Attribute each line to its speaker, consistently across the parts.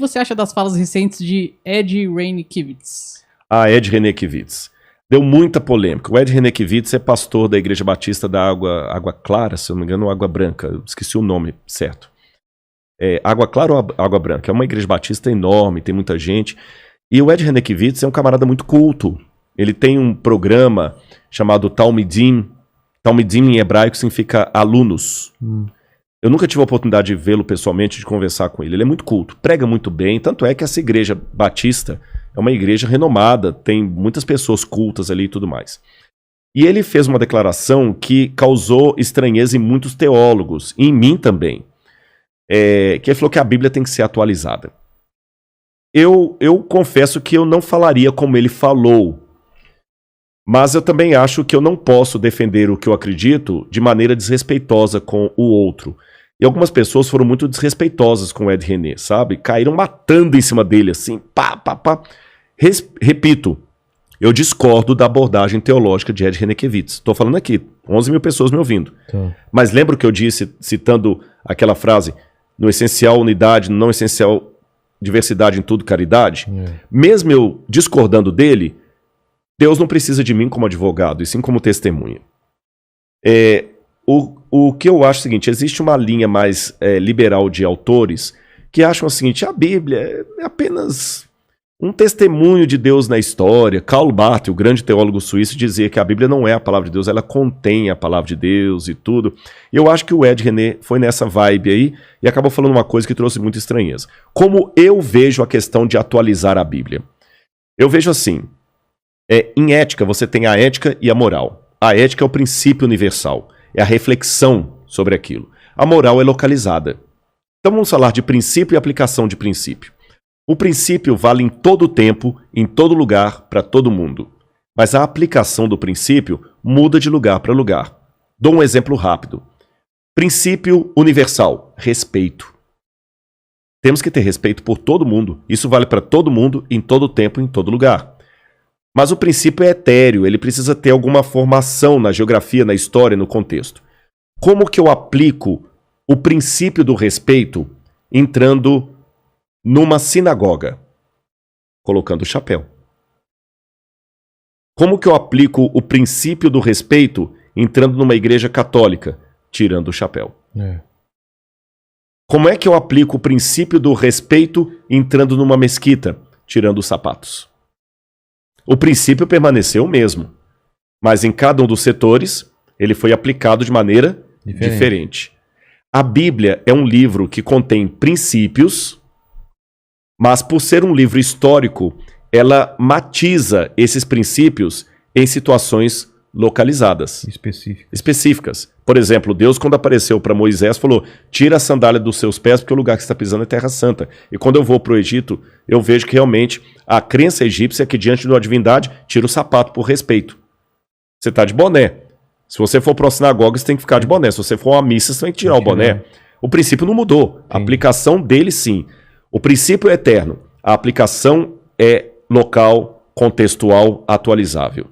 Speaker 1: você acha das falas recentes de Ed Renekiewicz?
Speaker 2: Ed Renekiewicz. Deu muita polêmica. O Ed Renekiewicz é pastor da Igreja Batista da Água Clara, se eu não me engano, ou Água Branca. Eu esqueci o nome certo. Água Clara ou Água Branca? É uma igreja batista enorme, tem muita gente. E o Ed Renekiewicz é um camarada muito culto. Ele tem um programa chamado Talmidim. Talmidim em hebraico significa alunos. Eu nunca tive a oportunidade de vê-lo pessoalmente, de conversar com ele. Ele é muito culto, prega muito bem. Tanto é que essa igreja batista é uma igreja renomada, tem muitas pessoas cultas ali e tudo mais. E ele fez uma declaração que causou estranheza em muitos teólogos, e em mim também. Que ele falou que a Bíblia tem que ser atualizada. Eu confesso que eu não falaria como ele falou, mas eu também acho que eu não posso defender o que eu acredito de maneira desrespeitosa com o outro. E algumas pessoas foram muito desrespeitosas com o Ed René, sabe? Caíram matando em cima dele, assim, pá. Repito, eu discordo da abordagem teológica de Ed Renekiewicz. Estou falando aqui, 11 mil pessoas me ouvindo. Tá. Mas lembra o que eu disse, citando aquela frase, no essencial unidade, no não essencial diversidade, em tudo caridade? Mesmo eu discordando dele, Deus não precisa de mim como advogado, e sim como testemunha. O que eu acho é o seguinte, existe uma linha mais liberal de autores que acham o seguinte, a Bíblia é apenas um testemunho de Deus na história. Karl Barth, o grande teólogo suíço, dizia que a Bíblia não é a palavra de Deus, ela contém a palavra de Deus e tudo. E eu acho que o Ed René foi nessa vibe aí e acabou falando uma coisa que trouxe muita estranheza. Como eu vejo a questão de atualizar a Bíblia? Eu vejo assim, em ética você tem a ética e a moral. A ética é o princípio universal, é a reflexão sobre aquilo. A moral é localizada. Então vamos falar de princípio e aplicação de princípio. O princípio vale em todo tempo, em todo lugar, para todo mundo. Mas a aplicação do princípio muda de lugar para lugar. Dou um exemplo rápido. Princípio universal, respeito. Temos que ter respeito por todo mundo. Isso vale para todo mundo, em todo tempo, em todo lugar. Mas o princípio é etéreo, ele precisa ter alguma formação na geografia, na história, no contexto. Como que eu aplico o princípio do respeito entrando numa sinagoga, colocando o chapéu? Como que eu aplico o princípio do respeito entrando numa igreja católica, tirando o chapéu? Como é que eu aplico o princípio do respeito entrando numa mesquita, tirando os sapatos? O princípio permaneceu o mesmo, mas em cada um dos setores ele foi aplicado de maneira diferente. A Bíblia é um livro que contém princípios, mas por ser um livro histórico, ela matiza esses princípios em situações localizadas. Específicas. Por exemplo, Deus, quando apareceu para Moisés, falou, tira a sandália dos seus pés, porque o lugar que você está pisando é terra santa. E quando eu vou para o Egito, eu vejo que realmente a crença egípcia é que diante de uma divindade, tira o sapato por respeito. Você está de boné. Se você for para uma sinagoga, você tem que ficar de boné. Se você for a uma missa, você tem que tirar o boné. O princípio não mudou. A aplicação dele, sim. O princípio é eterno, a aplicação é local, contextual, atualizável.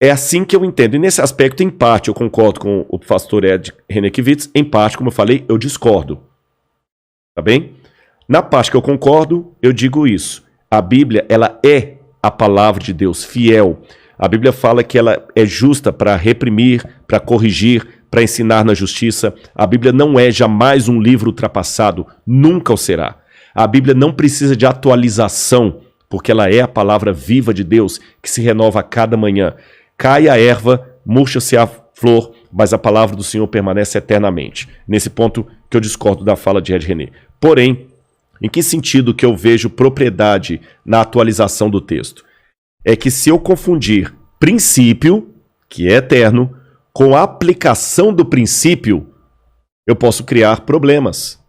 Speaker 2: É assim que eu entendo. E nesse aspecto, em parte, eu concordo com o pastor Ed Renekiewicz, em parte, como eu falei, eu discordo. Tá bem? Na parte que eu concordo, eu digo isso. A Bíblia, ela é a palavra de Deus, fiel. A Bíblia fala que ela é justa para reprimir, para corrigir, para ensinar na justiça. A Bíblia não é jamais um livro ultrapassado, nunca o será. A Bíblia não precisa de atualização, porque ela é a palavra viva de Deus que se renova a cada manhã. Cai a erva, murcha-se a flor, mas a palavra do Senhor permanece eternamente. Nesse ponto que eu discordo da fala de Ed René. Porém, em que sentido que eu vejo propriedade na atualização do texto? É que se eu confundir princípio, que é eterno, com a aplicação do princípio, eu posso criar problemas.